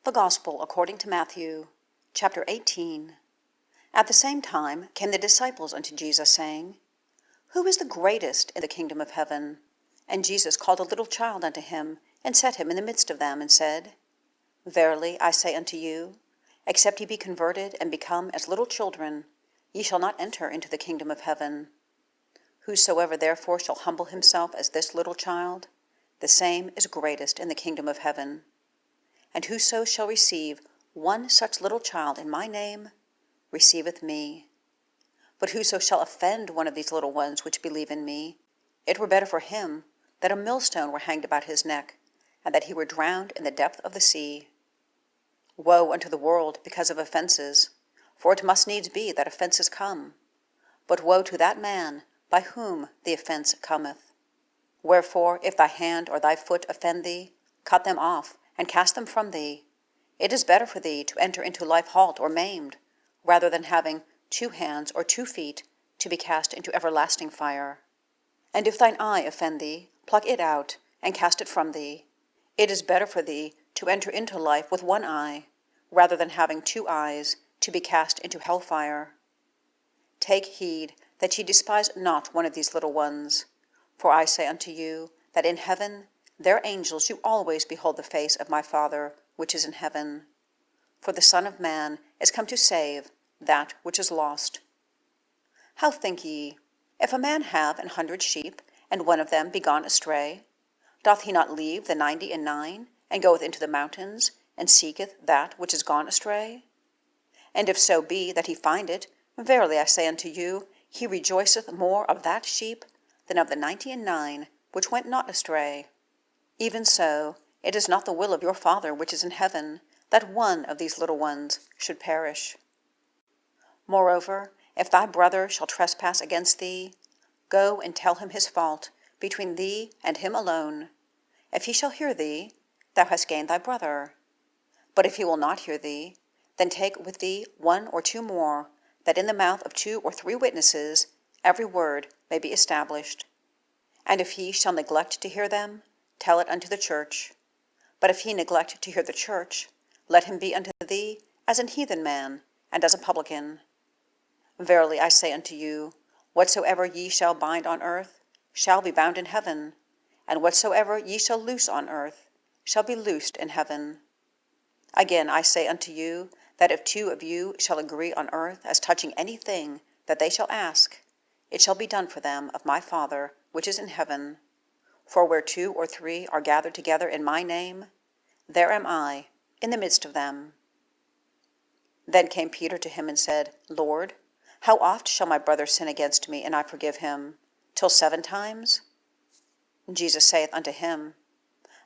The Gospel according to Matthew, chapter 18. At the same time came the disciples unto Jesus, saying, Who is the greatest in the kingdom of heaven? And Jesus called a little child unto him, and set him in the midst of them, and said, Verily I say unto you, except ye be converted and become as little children, ye shall not enter into the kingdom of heaven. Whosoever therefore shall humble himself as this little child, the same is greatest in the kingdom of heaven. And whoso shall receive one such little child in my name, receiveth me. But whoso shall offend one of these little ones which believe in me, it were better for him that a millstone were hanged about his neck, and that he were drowned in the depth of the sea. Woe unto the world because of offences, for it must needs be that offences come. But woe to that man by whom the offence cometh. Wherefore, if thy hand or thy foot offend thee, cut them off, and cast them from thee. It is better for thee to enter into life halt or maimed, rather than having 2 hands or 2 feet to be cast into everlasting fire. And if thine eye offend thee, pluck it out, and cast it from thee. It is better for thee to enter into life with 1 eye, rather than having 2 eyes to be cast into hell fire. Take heed that ye despise not one of these little ones. For I say unto you, that in heaven their angels do always behold the face of my Father which is in heaven. For the Son of Man is come to save that which is lost. How think ye, if a man have 100 sheep, and one of them be gone astray, doth he not leave the 99, and goeth into the mountains, and seeketh that which is gone astray? And if so be that he find it, verily I say unto you, he rejoiceth more of that sheep than of the 99 which went not astray. Even so, it is not the will of your Father which is in heaven, that one of these little ones should perish. Moreover, if thy brother shall trespass against thee, go and tell him his fault between thee and him alone. If he shall hear thee, thou hast gained thy brother. But if he will not hear thee, then take with thee 1 or 2 more, that in the mouth of 2 or 3 witnesses every word may be established. And if he shall neglect to hear them, tell it unto the church. But if he neglect to hear the church, let him be unto thee as an heathen man, and as a publican. Verily I say unto you, whatsoever ye shall bind on earth shall be bound in heaven, and whatsoever ye shall loose on earth shall be loosed in heaven. Again I say unto you, that if 2 of you shall agree on earth as touching anything that they shall ask, it shall be done for them of my Father which is in heaven. For where 2 or 3 are gathered together in my name, there am I in the midst of them. Then came Peter to him and said, Lord, how oft shall my brother sin against me, and I forgive him? Till 7 times? Jesus saith unto him,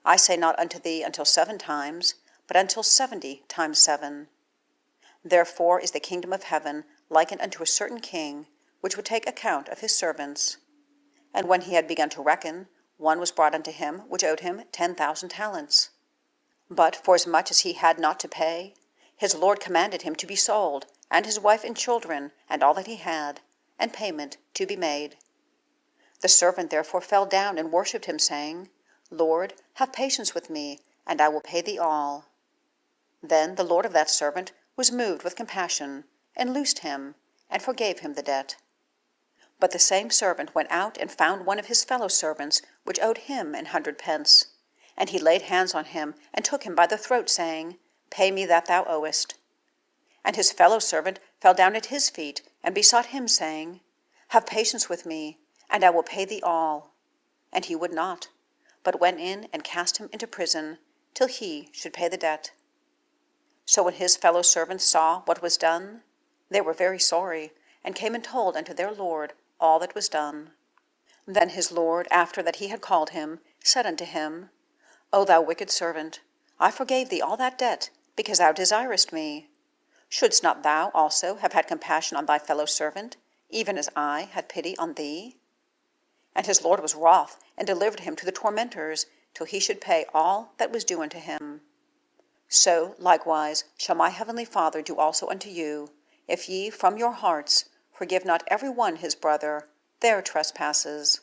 I say not unto thee until 7 times, but until 70 times 7. Therefore is the kingdom of heaven likened unto a certain king, which would take account of his servants. And when he had begun to reckon, one was brought unto him which owed him 10,000 talents. But forasmuch as he had not to pay, his lord commanded him to be sold, and his wife and children, and all that he had, and payment to be made. The servant therefore fell down and worshipped him, saying, Lord, have patience with me, and I will pay thee all. Then the lord of that servant was moved with compassion, and loosed him, and forgave him the debt. But the same servant went out and found one of his fellow servants, which owed him 100 pence. And he laid hands on him, and took him by the throat, saying, Pay me that thou owest. And his fellow servant fell down at his feet, and besought him, saying, Have patience with me, and I will pay thee all. And he would not, but went in and cast him into prison, till he should pay the debt. So when his fellow servants saw what was done, they were very sorry, and came and told unto their lord all that was done. Then his lord, after that he had called him, said unto him, O thou wicked servant, I forgave thee all that debt, because thou desirest me. Shouldst not thou also have had compassion on thy fellow servant, even as I had pity on thee? And his lord was wroth, and delivered him to the tormentors, till he should pay all that was due unto him. So likewise shall my heavenly Father do also unto you, if ye from your hearts forgive not every one his brother their trespasses.